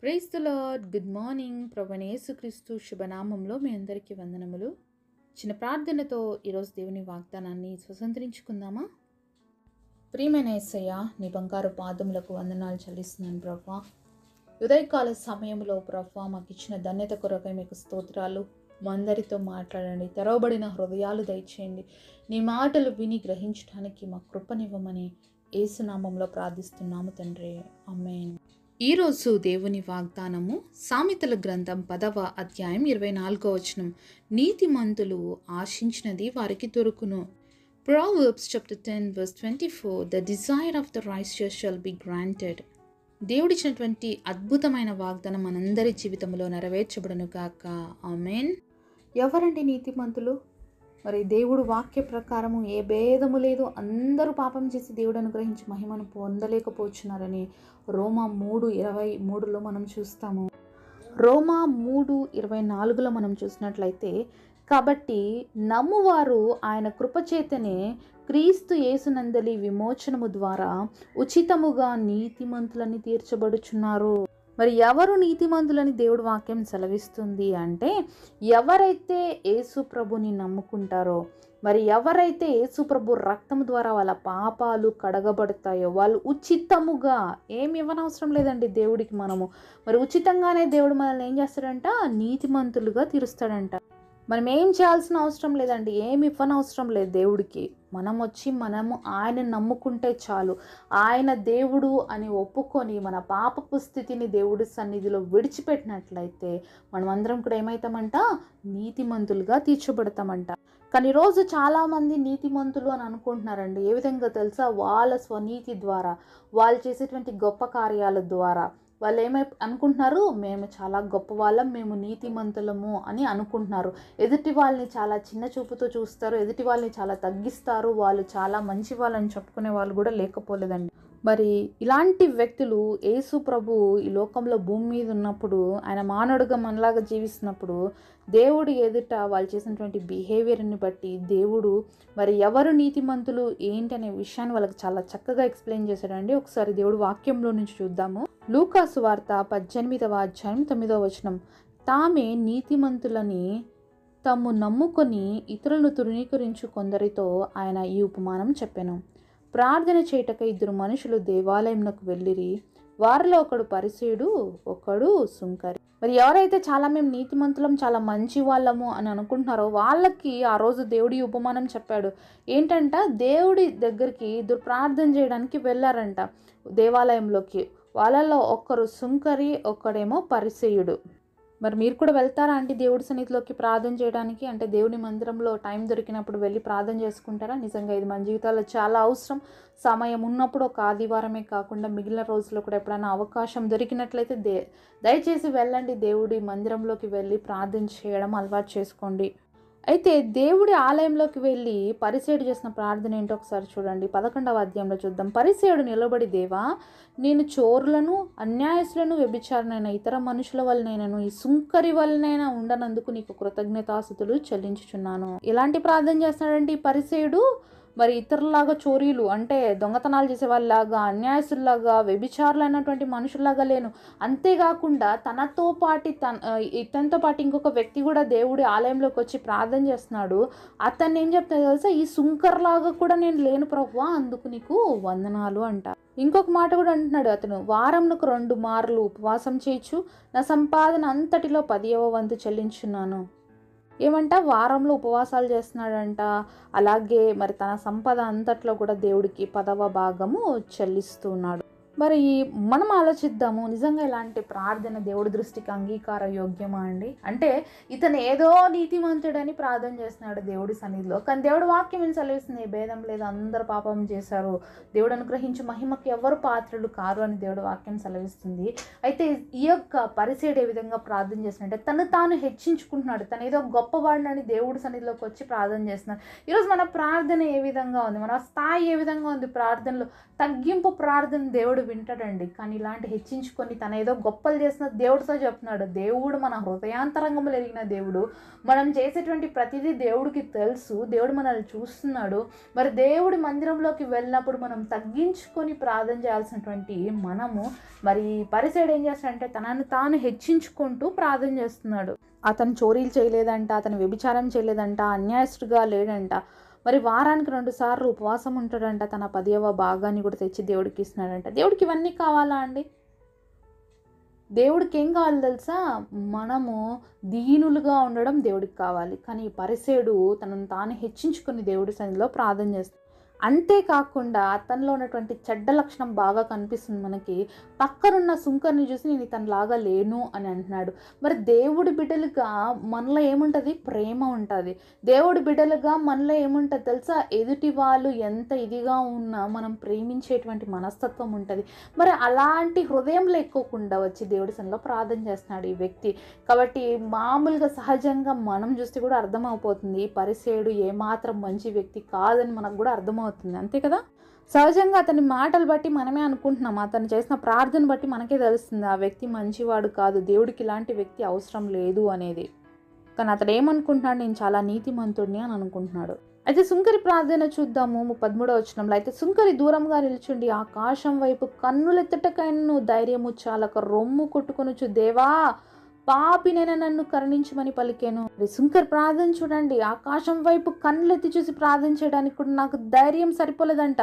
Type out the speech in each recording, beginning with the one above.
Praise the lord. Good morning. ప్రభువైన యేసుక్రీస్తు శుభనామంలో మీ అందరికీ వందనములు. చిన్న ప్రార్థనతో ఈరోజు దేవుని వాగ్దానాన్ని స్వతంత్రించుకుందామా? ప్రియమైన యేసయ్య, నీ బంగారు పాదములకు వందనాలు చెల్లిస్తున్నాను ప్రభువా. ఉదయకాల సమయంలో ప్రభువా మాకు ఇచ్చిన ధన్యత కొరకై మీకు స్తోత్రాలు. మా అందరితో మాట్లాడండి, తెరవబడిన హృదయాలు దయచేయండి. నీ మాటలు విని గ్రహించడానికి మా కృపనివ్వమని యేసునామంలో ప్రార్థిస్తున్నాము తండ్రి, ఆమేన్. ఈరోజు దేవుని వాగ్దానము సామెతల గ్రంథం 10వ అధ్యాయం 24వ వచనం. నీతిమంతులు ఆశించినది వారికి దొరుకును. Proverbs chapter 10 verse 24. The desire of the righteous shall be granted. దేవుడిచ్చినటువంటి అద్భుతమైన వాగ్దానం మనందరి జీవితంలో నెరవేర్చబడును గాక, ఆమేన్. ఎవరండి నీతిమంతులు? మరి దేవుడు వాక్య ప్రకారము ఏ భేదము లేదు, అందరూ పాపం చేసి దేవుడు అనుగ్రహించి మహిమను పొందలేకపోతున్నారని రోమా 3:23లో మనం చూస్తాము. రోమా 3:24లో మనం చూసినట్లయితే, కాబట్టి నమ్మువారు ఆయన కృపచేతనే క్రీస్తు యేసునందలి విమోచనము ద్వారా ఉచితముగా నీతిమంతులని తీర్చబడుచున్నారు. మరి ఎవరు నీతిమంతులని దేవుడు వాక్యం సెలవిస్తుంది అంటే, ఎవరైతే యేసు ప్రభుని నమ్ముకుంటారో, మరి ఎవరైతే యేసు ప్రభు రక్తం ద్వారా వాళ్ళ పాపాలు కడగబడతాయో వాళ్ళు ఉచితముగా, ఏమి ఇవ్వనవసరం లేదండి దేవుడికి మనము. మరి ఉచితంగానే దేవుడు మనల్ని ఏం చేస్తాడంట? నీతిమంతులుగా తీరుస్తాడంట. మనం ఏం చేయాల్సిన అవసరం లేదండి, ఏమి ఇవ్వనవసరం లేదు దేవుడికి. మనము ఆయన నమ్ముకుంటే చాలు. ఆయన దేవుడు అని ఒప్పుకొని మన పాపపు స్థితిని దేవుడి సన్నిధిలో విడిచిపెట్టినట్లయితే మనమందరం కూడా ఏమవుతామంట? నీతిమంతులుగా తీర్చబడతామంట. కానీ ఈరోజు చాలామంది నీతిమంతులు అని అనుకుంటున్నారండి. ఏ విధంగా తెలుసా? వాళ్ళ స్వనీతి ద్వారా, వాళ్ళు చేసేటువంటి గొప్ప కార్యాల ద్వారా వాళ్ళు అనుకుంటున్నారు, మేము చాలా గొప్ప వాళ్ళం, మేము నీతిమంతులము అని అనుకుంటున్నారు. ఎదుటి వాళ్ళని చాలా చిన్న చూపుతో చూస్తారు, ఎదుటి వాళ్ళని చాలా తగ్గిస్తారు, వాళ్ళు చాలా మంచి వాళ్ళని చెప్పుకునే వాళ్ళు కూడా లేకపోలేదండి. మరి ఇలాంటి వ్యక్తులు యేసు ప్రభు ఈ లోకంలో భూమి మీద ఉన్నప్పుడు, ఆయన మానవుడిగా మనలాగా జీవిస్తున్నప్పుడు దేవుడు ఎదుట వాళ్ళు చేసినటువంటి బిహేవియర్ని బట్టి దేవుడు మరి ఎవరు నీతిమంతులు ఏంటి అనే విషయాన్ని వాళ్ళకి చాలా చక్కగా ఎక్స్ప్లెయిన్ చేశాడండి. ఒకసారి దేవుడు వాక్యంలో నుంచి చూద్దాము. లూకా సువార్త 18వ అధ్యాయం 9వ వచనం. తామే నీతిమంతులని తాము నమ్ముకొని ఇతరులను తృణీకరించు కొందరితో ఆయన ఈ ఉపమానం చెప్పెను. ప్రార్థన చేయుటకై 2 మనుషులు దేవాలయంలోకి వెళ్ళిరి. వారిలో ఒకడు పరిసయుడు, ఒకడు సుంకరి. మరి ఎవరైతే మేము నీతిమంతులం, చాలా మంచి వాళ్ళము అని అనుకుంటున్నారో వాళ్ళకి ఆ రోజు దేవుడి ఉపమానం చెప్పాడు. ఏంటంట? దేవుడి దగ్గరికి 2 ప్రార్థన చేయడానికి వెళ్ళారంట దేవాలయంలోకి. వాళ్ళలో ఒకరు సుంకరి, ఒకడేమో పరిసయుడు. మరి మీరు కూడా వెళ్తారా అంటే దేవుడి సన్నిధిలోకి ప్రార్థన చేయడానికి? అంటే దేవుని మందిరంలో టైం దొరికినప్పుడు వెళ్ళి ప్రార్థన చేసుకుంటారా? నిజంగా ఇది మన జీవితాల్లో చాలా అవసరం. సమయం ఉన్నప్పుడు ఒక ఆదివారమే కాకుండా మిగిలిన రోజుల్లో కూడా ఎప్పుడైనా అవకాశం దొరికినట్లయితే దయచేసి వెళ్ళండి. దేవుడి మందిరంలోకి వెళ్ళి ప్రార్థన చేయడం అలవాటు చేసుకోండి. అయితే దేవుడి ఆలయంలోకి వెళ్ళి పరిసేయుడు చేసిన ప్రార్థన ఏంటో ఒకసారి చూడండి. 11వ అధ్యాయంలో చూద్దాం. పరిసేయుడు నిలబడి, దేవా, నేను చోరులను, అన్యాయస్తులను, వ్యభిచారులైన ఇతర మనుషుల వలనైనను ఈ సుంకరి వలనైనా ఉండనందుకు నీకు కృతజ్ఞతాస్తుతులు చెల్లించుచున్నాను. ఎలాంటి ప్రార్థన చేస్తున్నాడంటే ఈ పరిసేయుడు? మరి ఇతరులాగా చోరీలు అంటే దొంగతనాలు చేసే వాళ్ళలాగా, అన్యాయస్తుల్లాగా, వ్యభిచారులు అయినటువంటి మనుషుల్లాగా లేను. అంతేకాకుండా ఇతనితో పాటు ఇంకొక వ్యక్తి కూడా దేవుడి ఆలయంలోకి వచ్చి ప్రార్థన చేస్తున్నాడు. అతన్ని ఏం చెప్తాడు తెలుసా? ఈ సుంకర్లాగా కూడా నేను లేను ప్రభువా, అందుకు నీకు వందనాలు అంట. ఇంకొక మాట కూడా అంటున్నాడు, అతను వారంకు 2 మార్లు ఉపవాసం చేయొచ్చు, నా సంపాదన అంతటిలో 10వ వంతు చెల్లించున్నాను. ఏమంట? వారంలో ఉపవాసాలు చేస్తున్నాడంట. అలాగే మరి తన సంపద అంతట్లో కూడా దేవుడికి 10వ భాగము చెల్లిస్తున్నాడు. మరి మనం ఆలోచిద్దాము, నిజంగా ఇలాంటి ప్రార్థన దేవుడి దృష్టికి అంగీకార యోగ్యమా అండి? అంటే ఇతను ఏదో నీతిమంతుడని ప్రార్థన చేస్తున్నాడు దేవుడి సన్నిధిలో, కానీ దేవుడు వాక్యం ఏం సెలవిస్తుంది? భేదం లేదు, అందరు పాపం చేశారు, దేవుడు అనుగ్రహించి మహిమకి ఎవరు పాత్రలు కారు అని దేవుడు వాక్యం సెలవిస్తుంది. అయితే ఈ యొక్క పరిసేయుడు ఏ విధంగా ప్రార్థన చేస్తున్నాడంటే తను తాను హెచ్చించుకుంటున్నాడు, తను ఏదో గొప్పవాడినని దేవుడి సన్నిధిలోకి వచ్చి ప్రార్థన చేస్తున్నాడు. ఈరోజు మన ప్రార్థన ఏ విధంగా ఉంది? మన స్థాయి ఏ విధంగా ఉంది? ప్రార్థనలో తగ్గింపు ప్రార్థన దేవుడు వింటాడండి. కానీ ఇలాంటి హెచ్చించుకొని తన ఏదో గొప్పలు చేసిన దేవుడితో చెప్తున్నాడు. దేవుడు మన హృదయాంతరంగములు ఎరిగిన దేవుడు. మనం చేసేటువంటి ప్రతిదీ దేవుడికి తెలుసు. దేవుడు మనల్ని చూస్తున్నాడు. మరి దేవుడి మందిరంలోకి వెళ్ళినప్పుడు మనం తగ్గించుకొని ప్రార్థన చేయాల్సినటువంటి మనము మరి పరిసైడ్ ఏం చేస్తాడంటే తనను తాను హెచ్చించుకుంటూ ప్రార్థన చేస్తున్నాడు. అతను చోరీలు చేయలేదంట, అతను వ్యభిచారం చేయలేదంట, అన్యాయస్తుడిగా లేడంట. మరి వారానికి 2 సార్లు ఉపవాసం ఉంటాడంట. తన 10వ భాగాన్ని కూడా తెచ్చి దేవుడికి ఇస్తున్నాడంట. దేవుడికి ఇవన్నీ కావాలా అండి? దేవుడికి ఏం కావాలి తెలుసా? మనము దీనులుగా ఉండడం దేవుడికి కావాలి. కానీ పరిసేడు తనను తాను హెచ్చించుకుని దేవుడి సన్నిధిలో ప్రార్థన చేస్తాడు. అంతేకాకుండా అతనిలో ఉన్నటువంటి చెడ్డ లక్షణం బాగా కనిపిస్తుంది మనకి. పక్కనున్న సుంకర్ని చూసి నేను ఇతనిలాగా లేను అని అంటున్నాడు. మరి దేవుడి బిడ్డలుగా మనలో ఏముంటుంది? ప్రేమ ఉంటుంది. దేవుడి బిడ్డలుగా మనలో ఏముంటుంది తెలుసా? ఎదుటి వాళ్ళు ఎంత ఇదిగా ఉన్నా మనం ప్రేమించేటువంటి మనస్తత్వం ఉంటుంది. మరి అలాంటి హృదయం లేకోకుండా వచ్చి దేవుడి సన్నిధిలో ప్రార్థన చేస్తున్నాడు ఈ వ్యక్తి. కాబట్టి మామూలుగా సహజంగా మనం చూస్తే కూడా అర్థమైపోతుంది ఈ పరిసేయుడు ఏమాత్రం మంచి వ్యక్తి కాదని మనకు కూడా అర్థమవుతుంది. అంతే కదా? సహజంగా అతని మాటలు బట్టి మనమే అనుకుంటున్నాం, అతను చేసిన ప్రార్థన బట్టి మనకే తెలుస్తుంది ఆ వ్యక్తి మంచివాడు కాదు, దేవుడికి ఇలాంటి వ్యక్తి అవసరం లేదు అనేది. కానీ అతడు ఏమనుకుంటున్నాడు? నేను చాలా నీతిమంతుడిని అని అనుకుంటున్నాడు. అయితే సుంకరి ప్రార్థన చూద్దాము 13వ వచనంలో. అయితే సుంకరి దూరంగా నిల్చుండి ఆకాశం వైపు కన్నులెత్తటకైనను ధైర్యము చాలక రొమ్ము కొట్టుకొనుచు, దేవా పాపినైనా నన్ను కరుణించమని పలికాను. సుంకర్ ప్రార్థన చూడండి, ఆకాశం వైపు కన్నులెత్తి చూసి ప్రార్థన చేయడానికి కూడా నాకు ధైర్యం సరిపోలేదంట.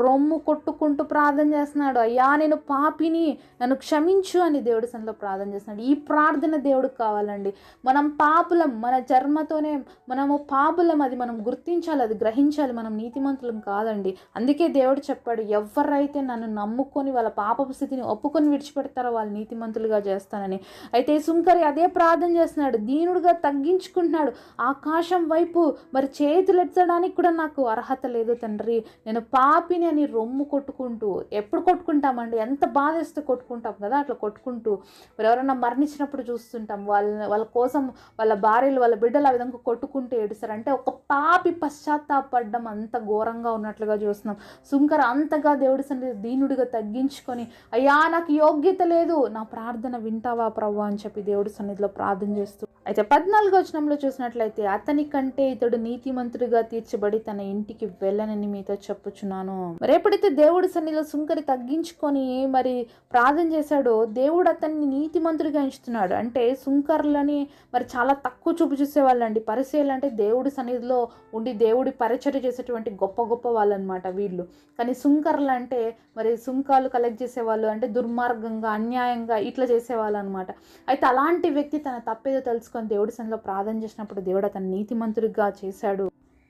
రొమ్ము కొట్టుకుంటూ ప్రార్థన చేస్తున్నాడు. అయ్యా నేను పాపిని, నన్ను క్షమించు అని దేవుడి సన్నిధిలో ప్రార్థన చేస్తున్నాడు. ఈ ప్రార్థన దేవుడికి కావాలండి. మనం పాపులం, మన జన్మతోనే మనము పాపులం, అది మనం గుర్తించాలి, అది గ్రహించాలి. మనం నీతిమంతులం కాదండి. అందుకే దేవుడు చెప్పాడు, ఎవరైతే నన్ను నమ్ముకొని వాళ్ళ పాపపు స్థితిని ఒప్పుకొని విడిచిపెడతారో వాళ్ళు నీతిమంతులుగా చేస్తానని. అయితే సుంకరి అదే ప్రార్థన చేస్తున్నాడు, దీనుడుగా తగ్గించుకుంటున్నాడు. ఆకాశం వైపు మరి చేతులు ఎత్తడానికి కూడా నాకు అర్హత లేదు తండ్రి, నేను పాపిని అని రొమ్ము కొట్టుకుంటూ. ఎప్పుడు కొట్టుకుంటామండి? ఎంత బాధ వేస్తే కొట్టుకుంటాం కదా, అట్లా కొట్టుకుంటూ. మరి ఎవరైనా మరణించినప్పుడు చూస్తుంటాం, వాళ్ళ కోసం వాళ్ళ భార్యలు వాళ్ళ బిడ్డలు ఆ విధంగా కొట్టుకుంటూ ఏడుస్తారు. అంటే ఒక పాపి పశ్చాత్తాపడ్డం అంత ఘోరంగా ఉన్నట్లుగా చూస్తున్నాం. సుంకర అంతగా దేవుడి సన్నిధిలో దీనుడిగా తగ్గించుకొని, అయ్యా నాకు యోగ్యత లేదు, నా ప్రార్థన వింటావా ప్రభువా అని చెప్పి దేవుడి సన్నిధిలో ప్రార్థన చేస్తూ. అయితే 14వ వచనంలో చూసినట్లయితే, అతని కంటే ఇతడు నీతిమంతుడిగా తీర్చబడి తన ఇంటికి వెళ్ళనని మీతో చెప్పుచున్నాను. మరి ఎప్పుడైతే దేవుడి సన్నిధిలో సుంకరి తగ్గించుకొని మరి ప్రార్థన చేశాడో, దేవుడు అతన్ని నీతిమంతుడిగా ఎంచుతున్నాడు. అంటే సుంకర్లని మరి చాలా తక్కువ చూపు చూసేవాళ్ళండి. పరిచయాలు అంటే దేవుడి సన్నిధిలో ఉండి దేవుడి పరిచర్య చేసేటువంటి గొప్ప గొప్ప వాళ్ళు అనమాట వీళ్ళు. కానీ సుంకర్లు అంటే మరి సుంకాలు కలెక్ట్ చేసేవాళ్ళు, అంటే దుర్మార్గంగా అన్యాయంగా ఇట్లా చేసేవాళ్ళు అనమాట. అయితే అలాంటి వ్యక్తి తన తప్పేదో తెలుసుకొని దేవుడి సన్నిధిలో ప్రార్థన చేసినప్పుడు దేవుడు అతను నీతిమంతుడిగా చేశాడు.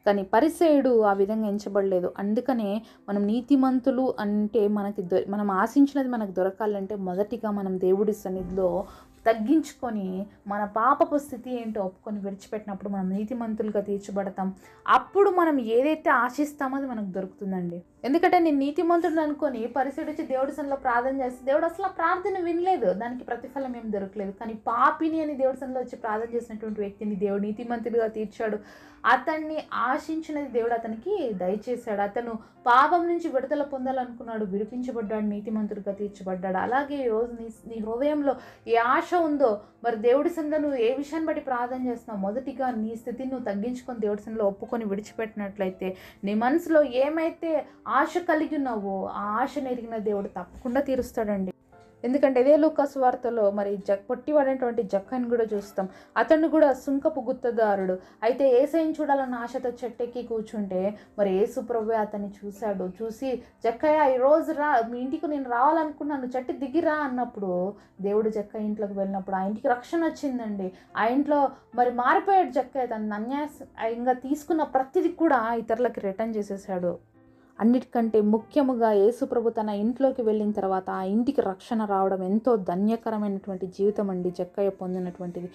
కానీ పరిసేయుడు ఆ విధంగా ఎంచబడలేదు. అందుకనే మనం నీతిమంతులు అంటే మనం ఆశించినది మనకు దొరకాలంటే మొదటిగా మనం దేవుడి సన్నిధిలో తగ్గించుకొని మన పాపపు స్థితి ఏంటో ఒప్పుకొని విడిచిపెట్టినప్పుడు మనం నీతిమంతులుగా తీర్చబడతాం. అప్పుడు మనం ఏదైతే ఆశిస్తామో అది మనకు దొరుకుతుందండి. ఎందుకంటే నేను నీతిమంతుడు అనుకొని పరిస్థితి వచ్చి దేవుడి సన్నిధిలో ప్రార్థన చేస్తే దేవుడు అసలు ఆ ప్రార్థన వినలేదు, దానికి ప్రతిఫలం ఏం దొరకలేదు. కానీ పాపిని అని దేవుడి సన్నిధిలో వచ్చి ప్రార్థన చేసినటువంటి వ్యక్తిని దేవుడు నీతిమంతుడిగా తీర్చాడు. అతన్ని ఆశించినది దేవుడు అతనికి దయచేశాడు. అతను పాపం నుంచి విడుదల పొందాలనుకున్నాడు, విడిపించబడ్డాడు, నీతిమంతుడిగా తీర్చబడ్డాడు. అలాగే ఈరోజు నీ హృదయంలో ఏ ఆశ ఉందో, మరి దేవుడి సన్నిధిలో నువ్వు ఏ విషయాన్ని బట్టి ప్రార్థన చేస్తున్నావు, మొదటిగా నీ స్థితిని నువ్వు తగ్గించుకొని దేవుడి సన్నిధిలో ఒప్పుకొని విడిచిపెట్టినట్లయితే, నీ మనసులో ఏమైతే ఆశ కలిగి ఉన్నావో ఆ ఆశను ఎరిగిన దేవుడు తప్పకుండా తీరుస్తాడండి. ఎందుకంటే ఇదే లూకా సువార్తలో మరి పొట్టివాడైనటువంటి జక్కని కూడా చూస్తాం. అతను కూడా సుంకపు గుత్తదారుడు. అయితే యేసయ్యని చూడాలన్న ఆశతో చెట్టెక్కి కూర్చుంటే మరి యేసు ప్రభువే అతన్ని చూశాడు. చూసి, జక్కయ్య ఈరోజు రా, మీ ఇంటికి నేను రావాలనుకున్నాను, చెట్టు దిగిరా అన్నప్పుడు దేవుడు జక్కయ్య ఇంట్లోకి వెళ్ళినప్పుడు ఆ ఇంటికి రక్షణ వచ్చిందండి. ఆ ఇంట్లో మరి మారిపోయాడు జక్కయ్య. తను అన్యాయంగా తీసుకున్న ప్రతిదీ కూడా ఇతరులకి రిటర్న్ చేసేసాడు. అన్నిటికంటే ముఖ్యముగా యేసుప్రభు తన ఇంట్లోకి వెళ్ళిన తర్వాత ఆ ఇంటికి రక్షణ రావడం ఎంతో ధన్యకరమైనటువంటి జీవితం అండి జక్కయ్య పొందినటువంటిది.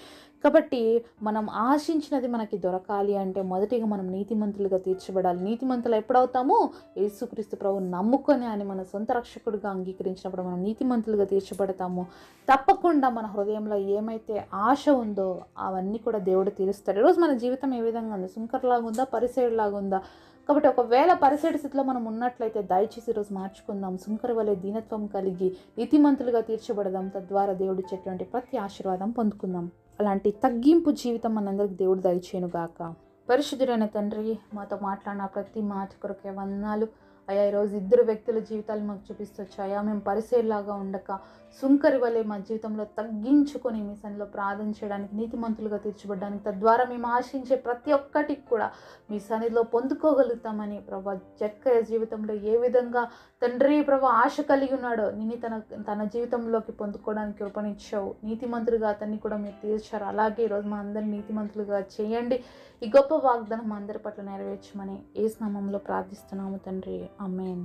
కాబట్టి మనం ఆశించినది మనకి దొరకాలి అంటే మొదటిగా మనం నీతిమంతులుగా తీర్చబడాలి. నీతిమంతులు ఎప్పుడవుతామో, యేసుక్రీస్తు ప్రభు నమ్ముకొని అని మన సొంత రక్షకుడిగా అంగీకరించినప్పుడు మనం నీతిమంతులుగా తీర్చబడతాము. తప్పకుండా మన హృదయంలో ఏమైతే ఆశ ఉందో అవన్నీ కూడా దేవుడు తీరుస్తాడు. ఈరోజు మన జీవితం ఏ విధంగా ఉంది? సుంకర్లాగా ఉందా? పరిసేయుడిలాగా ఉందా? కాబట్టి ఒకవేళ పరిస్థితిలో మనం ఉన్నట్లయితే దయచేసి ఈరోజు మార్చుకుందాం. సుంకర వలె దీనత్వం కలిగి నీతిమంతులుగా తీర్చబడదాం. తద్వారా దేవుడు ఇచ్చేటువంటి ప్రతి ఆశీర్వాదం పొందుకుందాం. అలాంటి తగ్గింపు జీవితం మనందరికి దేవుడు దయచేయునుగాక. పరిశుద్ధుడైన తండ్రి, మాతో మాట్లాడిన ప్రతి మాట కొరకే వందనాలు అయ్యా. ఈరోజు ఇద్దరు వ్యక్తుల జీవితాలు మాకు చూపిస్తొచ్చు అయ్యా. మేము పరిసేలాగా ఉండక సుంకరి వలె మా జీవితంలో తగ్గించుకొని మీ సన్నిధిలో ప్రార్థన చేయడానికి, నీతిమంతులుగా తీర్చబడడానికి, తద్వారా మేము ఆశించే ప్రతి ఒక్కటికి కూడా మీ సన్నిధిలో పొందుకోగలుగుతామని ప్రభా, జక్కయ్య జీవితంలో ఏ విధంగా తండ్రి ప్రభా ఆశ కలిగి ఉన్నాడో నిన్ను తన జీవితంలోకి పొందుకోవడానికి కృపనిచ్చావు. నీతిమంతులుగా అతన్ని కూడా మీరు తీర్చారు. అలాగే ఈరోజు మా అందరిని నీతిమంతులుగా చేయండి. ఈ గొప్ప వాగ్దానం మా అందరి పట్ల నెరవేర్చమని యేసు నామములో ప్రార్థిస్తున్నాము తండ్రి. ఆమేన్.